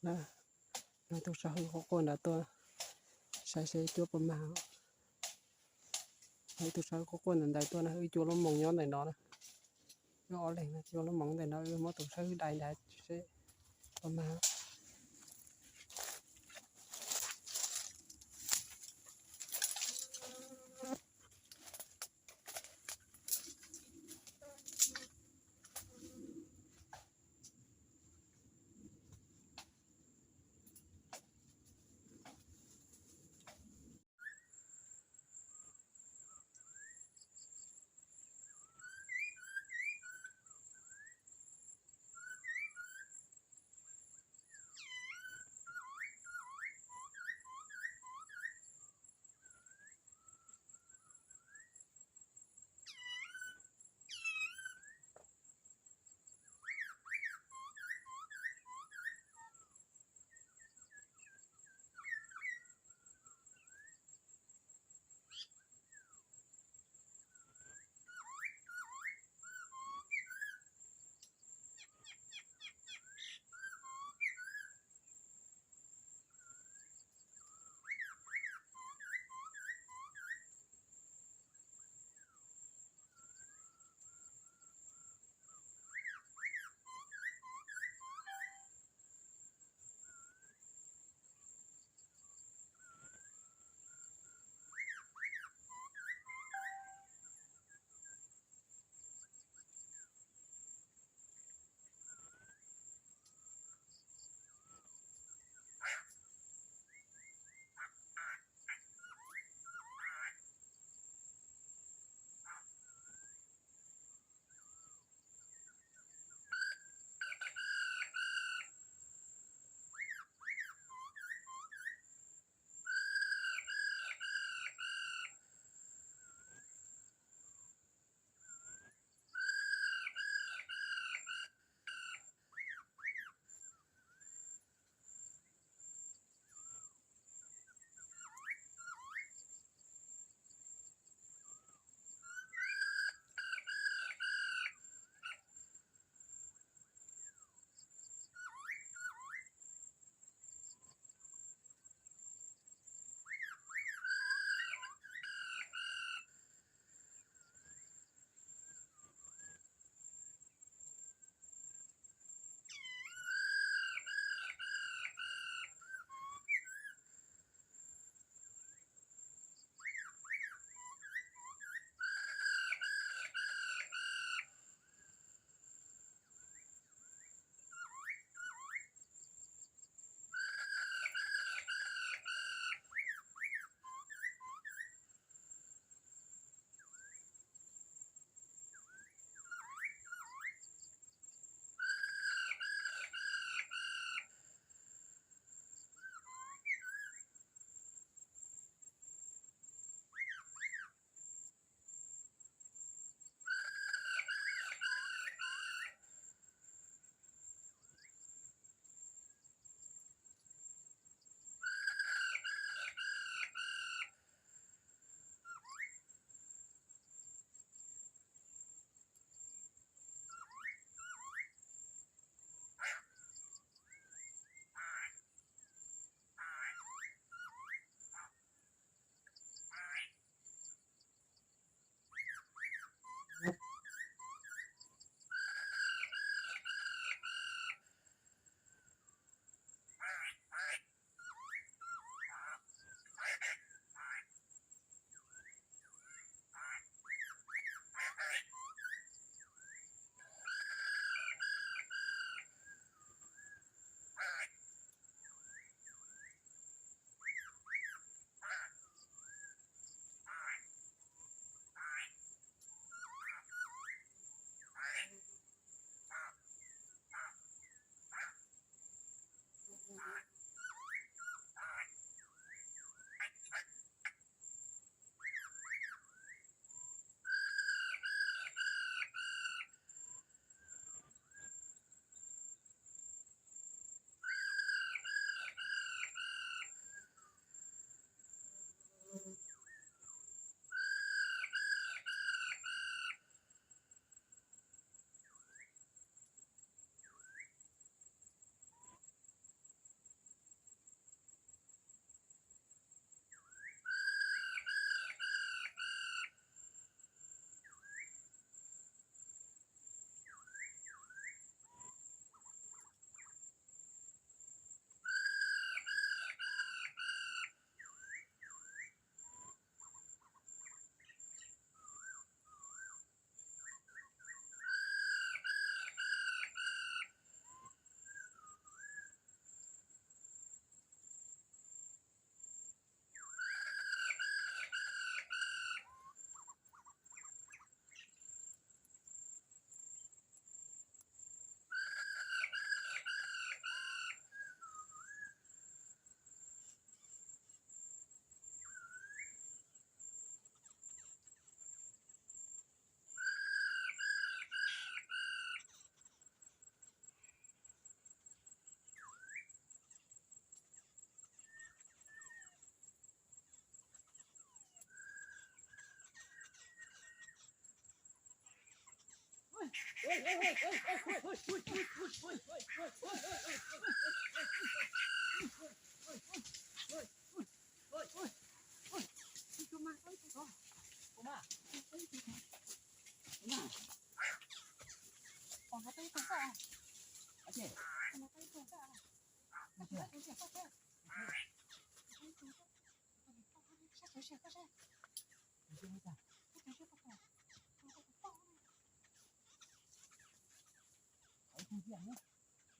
นะเราต้องใช้คนละตัวใช้ตัวประมาณเราต้องใช้คนอันใดตัวนะตัวเรามองย้อนไหนเนาะนะย้อนเลยนะตัวเรามองแต่เนาะมันต้องใช้ใดใช้ประมาณ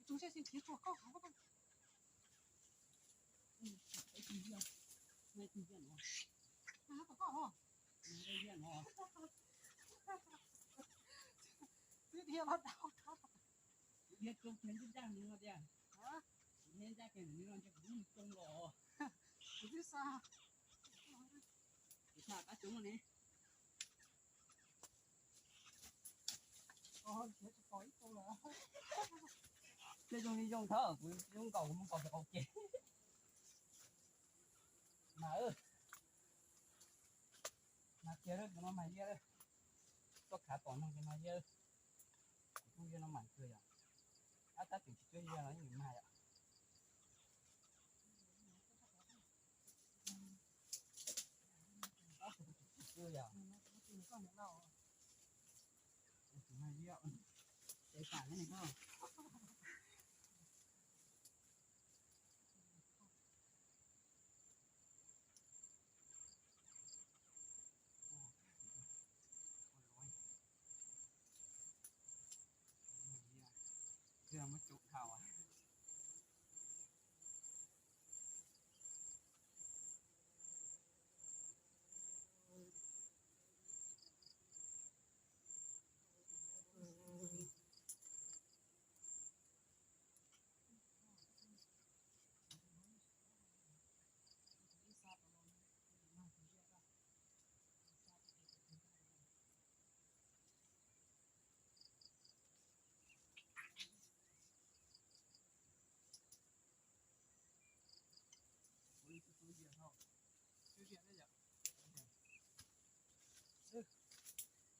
chúng sẽ xin thiết chuột có không có dia nó đau biết không thấy cái da nữa đi à hả thấy da cái nữa cho cũng trông lò biết sao sao cá chúng này chết khỏi tôi là chơi dùng đi dùng thở dùng cầu không còn cầu kì mà mà kia đó nó mày kia đó có cả toàn nó cái nó dơ không dơ nó mày cười à ta chỉ chơi dơ nó như mày ạ cười à mày dơ để cả cái này không giờ mới chụp thầu à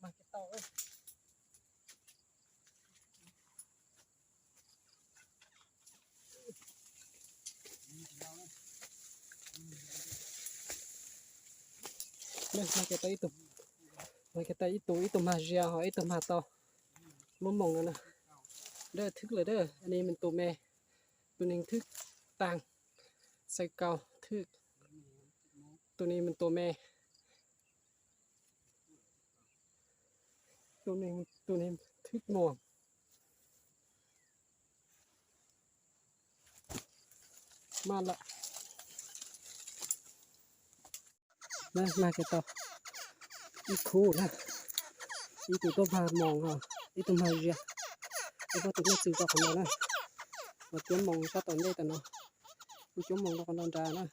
mà cái tàu ơi đây mà cái tay tụm mà cái tay tụm mà già hỏi tụm mà to muốn mong nữa nè đây thứcเลยเด้ออันนี้มันตัวแม่ตัวนึงทึกต่างใส่เก่าทึกตัวนี้มันตัวแม่ตัวนี้ทึกม่วงมาละนะมาเก็บต่ออีคู่นะอีตัวพามองอ่ะอีตัวมาเรียอีพอตัวนี้ซื้อกับคนนั้นนะมาเตรียมมองก็ตอนนี้แต่เนาะกูจุ่มมองก็คนนั้นจ้านะ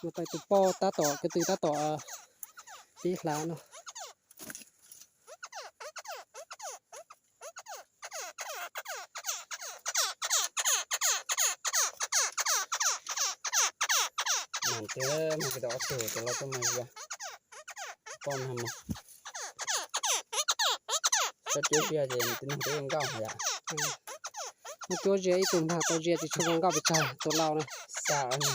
มาไปตัวปอตาต่อก็ตือตาต่อปีขลาเนาะมันเจอมันกระโดดสูดแต่เราต้องมาจ้ะป้อมทำมาก็เจอเสียเจนตินตัวเองก็หายอ่ะมันตัวเจตุ่มหาตัวเจติดช่วงก็ไปจ่ายตัวเรานะสาวนี่